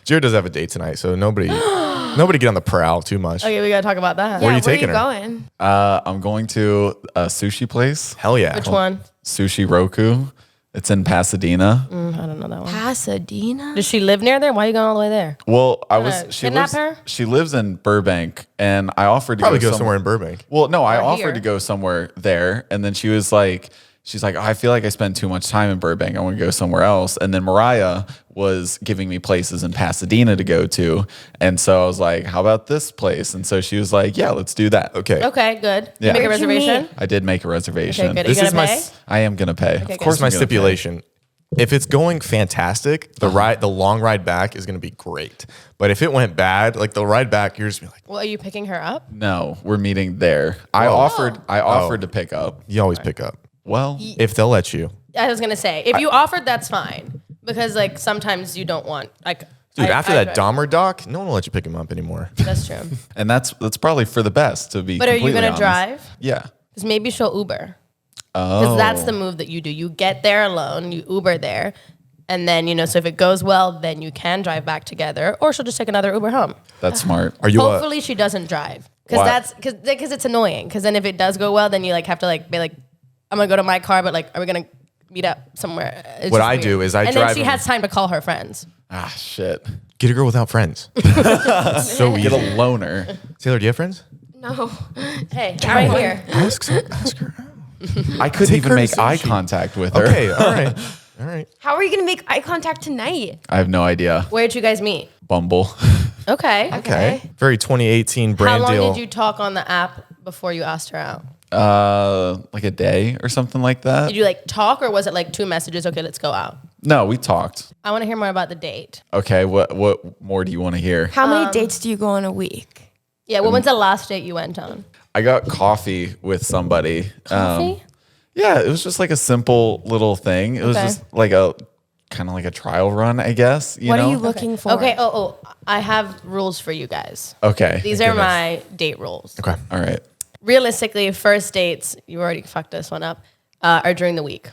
Jared does have a date tonight, so nobody get on the prowl too much. Okay, we gotta talk about that. Where are you taking her? Going? I'm going to a sushi place. Hell yeah. Which one? Sushi Roku. It's in Pasadena. I don't know that one. Pasadena? Does she live near there? Why are you going all the way there? Well, kidnap her? She lives in Burbank, and I offered to Probably go somewhere in Burbank. Well, no, I offered here. to go somewhere there, and then she's like, oh, I feel like I spend too much time in Burbank. I want to go somewhere else. And then Mariah was giving me places in Pasadena to go to, and so I was like, how about this place? And so she was like, yeah, let's do that. Okay. Okay, good. Yeah. You make a Where'd you reservation? meet? I did make a reservation. Okay, good. Are This you is gonna my pay? I am gonna pay. Of good. course, my I'm gonna pay. stipulation. If it's going fantastic, the long ride back is going to be great. But if it went bad, like the ride back, you're just be like, Well, are you picking her up? No, we're meeting there. I offered to pick up. you always pick up Well, if they'll let you. I was gonna say, if you offered, that's fine. Because like sometimes you don't want like. Dude, after that drive. Dahmer doc, no one will let you pick him up anymore. That's true. and that's probably for the best to be. But are you completely gonna honest. drive? Yeah. Because maybe she'll Uber. Oh. Because that's the move that you do. You get there alone, you Uber there, and then so if it goes well, then you can drive back together, or she'll just take another Uber home. That's smart. Are you? Hopefully, she doesn't drive. Why? Because it's annoying. Because then if it does go well, then you like have to like be like, I'm gonna go to my car, but like, are we gonna meet up somewhere? It's What just I weird. do is I and drive then she them- has time to call her friends. Ah, shit. Get a girl without friends. So easy. Get a loner. Taylor, do you have friends? No. Hey, right here. Ask her. I couldn't Take even her to make eye sushi. contact with her. Okay, all right. All right. How are you going to make eye contact tonight? I have no idea. Where'd you guys meet? Bumble. Okay. Okay. Very 2018 How brand long deal. did you talk on the app before you asked her out? Like a day or something like that. Did you like talk, or was it like 2 messages? Okay, let's go out. No, we talked. I want to hear more about the date. Okay, what more do you want to hear? How many dates do you go on a week? Yeah, when's the last date you went on? I got coffee with somebody. Coffee? Yeah, it was just like a simple little thing. It was Okay. just like a kind of like a trial run, I guess. What know? are you looking for? Okay. Oh, I have rules for you guys. Okay. These are my date rules. Okay. All right. Realistically, first dates, you already fucked this one up, are during the week.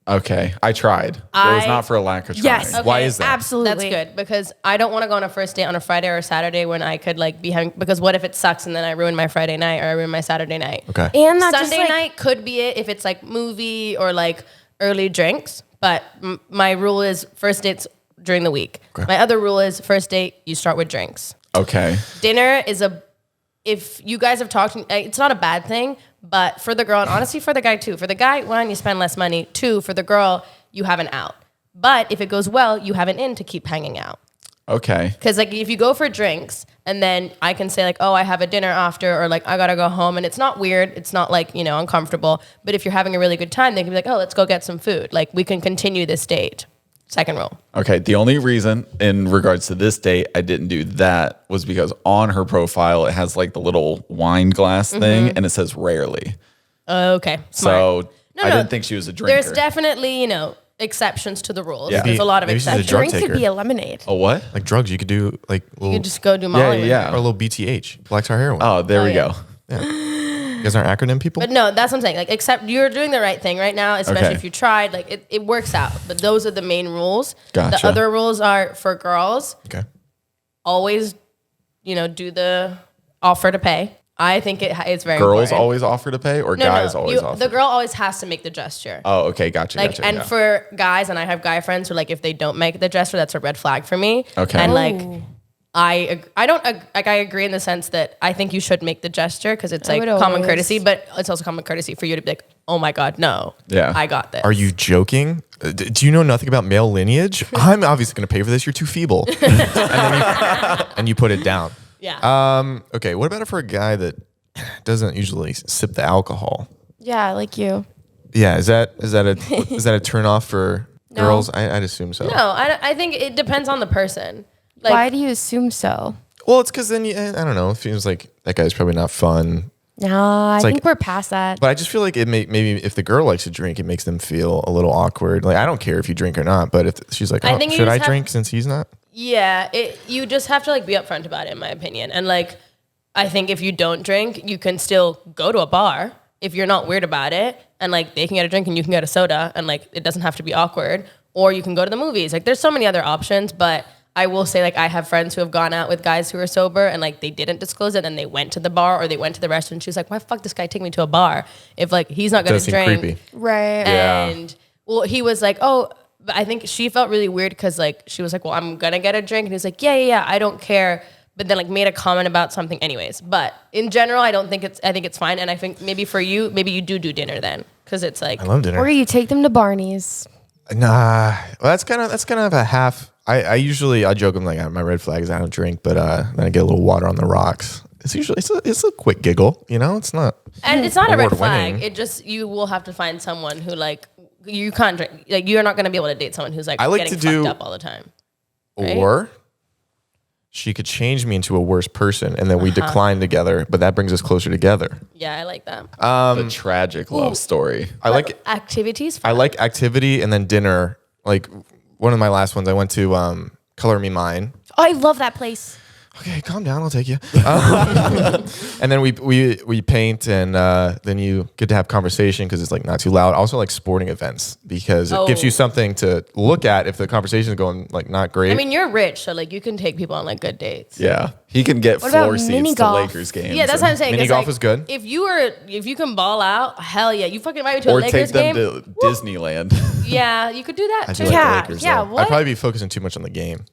Okay. I tried. It was not for a lack of trying. Yes. Okay. Why is that? Absolutely. That's good because I don't want to go on a first date on a Friday or a Saturday when I could like be having, because what if it sucks and then I ruin my Friday night or I ruin my Saturday night? Okay. And not Sunday just like, night could be it if it's like movie or like early drinks, but my rule is first dates during the week. Okay. My other rule is first date, you start with drinks. Okay. Dinner is if you guys have talked, it's not a bad thing, but for the girl, and honestly for the guy too. For the guy, one, you spend less money. Two, for the girl, you have an out. But if it goes well, you have an in to keep hanging out. Okay. Because like if you go for drinks and then I can say like, oh, I have a dinner after, or like I gotta go home, and it's not weird, it's not like uncomfortable. But if you're having a really good time, they can be like, oh, let's go get some food. Like we can continue this date. Second rule. Okay. The only reason in regards to this date I didn't do that was because on her profile it has like the little wine glass thing and it says rarely. Okay. Smart. So No, I no. didn't think she was a drinker. There's definitely exceptions to the rules. Yeah. There's a lot of Maybe she's a exceptions. drug drink could taker. be a lemonade. a what? Like drugs, you could do like little, You could just go do Yeah, Molly. with yeah. or a little BTH, black tar heroin. Oh, there we yeah. go. You guys aren't acronym people? But no, that's what I'm saying. Like, except you're doing the right thing right now, especially Okay. if you tried. Like, it works out. But those are the main rules. Gotcha. The other rules are for girls, Okay. always, do the offer to pay. I think it's very Girls important. always offer to pay or guys always offer? The girl always has to make the gesture. Oh, okay. Gotcha. Like, gotcha. and yeah. for guys, and I have guy friends who like if they don't make the gesture, that's a red flag for me. Okay. And like, Ooh. I agree in the sense that I think you should make the gesture because it's I like would common always. courtesy, but it's also common courtesy for you to be like, oh my God, no. Yeah. I got this. Are you joking? Do you know nothing about male lineage? I'm obviously going to pay for this. You're too feeble. and you put it down. Yeah. Okay. What about for a guy that doesn't usually sip the alcohol? Yeah, like you. Yeah. Is that a turn off for girls? I'd assume so. No, I think it depends on the person. Like, Why do you assume so? Well, it's because then I don't know. It feels like that guy's probably not fun. No, I like- think we're past that. But I just feel like maybe if the girl likes to drink, it makes them feel a little awkward. Like I don't care if you drink or not, but if she's like, I oh, think you should just I have- drink since he's not? yeah, you just have to like be upfront about it, in my opinion. And like, I think if you don't drink, you can still go to a bar if you're not weird about it, and like they can get a drink and you can get a soda, and like it doesn't have to be awkward. Or you can go to the movies. Like there's so many other options, but I will say, like, I have friends who have gone out with guys who are sober and like they didn't disclose it, and they went to the bar or they went to the restaurant. And she was like, "Why the fuck this guy take me to a bar if like he's not gonna Does seem drink?" creepy. Right. And well, he was like, "Oh," but I think she felt really weird because like she was like, "Well, I'm gonna get a drink," and he was like, "Yeah, I don't care." But then like made a comment about something anyways. But in general, I think it's fine. And I think maybe for you, maybe you do dinner then. Cause it's like, I love dinner. Or you take them to Barney's. Nah, well, that's kind of a half. I usually joke, I'm like, my red flag is I don't drink, but then I get a little water on the rocks. It's usually it's a quick giggle, you know. It's not, and it's not a red award flag. winning. It just, you will have to find someone who like, you can't drink. Like you're not going to be able to date someone who's like I like getting to do- fucked up all the time. Right? Or she could change me into a worse person, and then we decline together. But that brings us closer together. Yeah, I like that. The tragic love story. I like Activities. I like activity and then dinner. Like one of my last ones, I went to Color Me Mine. Oh, I love that place. Okay, calm down. I'll take you. And then we paint, and then you get to have conversation because it's like not too loud. Also like sporting events because it gives you something to look at if the conversation is going like not great. I mean, you're rich, so like you can take people on like good dates. Yeah. He can get What about floor seats mini to golf? Lakers games. Yeah, that's what I'm saying. Mini 'cause, golf like, is good. If you can ball out, hell yeah. You fucking invite me to a Or Lakers take them game. to Disneyland. Yeah, you could do that I too. do like Yeah, the Lakers. yeah, though. what? I'd probably be focusing too much on the game.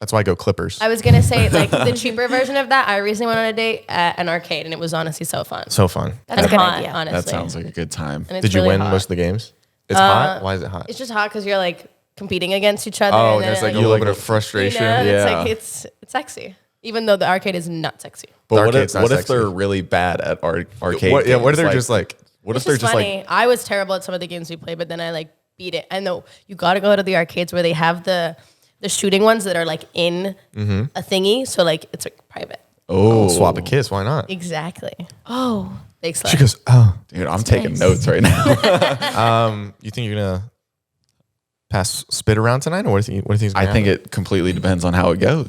That's why I go Clippers. I was gonna say like the cheaper version of that. I recently went on a date at an arcade, and it was honestly so fun. So fun. That's a And good hot, idea. honestly. That sounds like a good time. And it's Did you really win hot. most of the games? It's hot. Why is it hot? It's just hot because you're like competing against each other. Oh, and then there's like a it, little bit of frustration. you know, Yeah. it's like it's sexy, even though the arcade is not sexy. But what arcade's if, not what if sexy. they're really bad at arcade What if games? they're just like? What if It's they're just just funny. like, I was terrible at some of the games we played, but then I like beat it. I know you got to go to the arcades where they have the shooting ones that are like in a thingy, so like it's like private. oh, Swap a kiss. Why not? Exactly. Oh, Big slut. She goes, oh. dude, I'm taking notes right now. You think you're gonna pass spit around tonight, or what do you think? I think it completely depends on how it goes.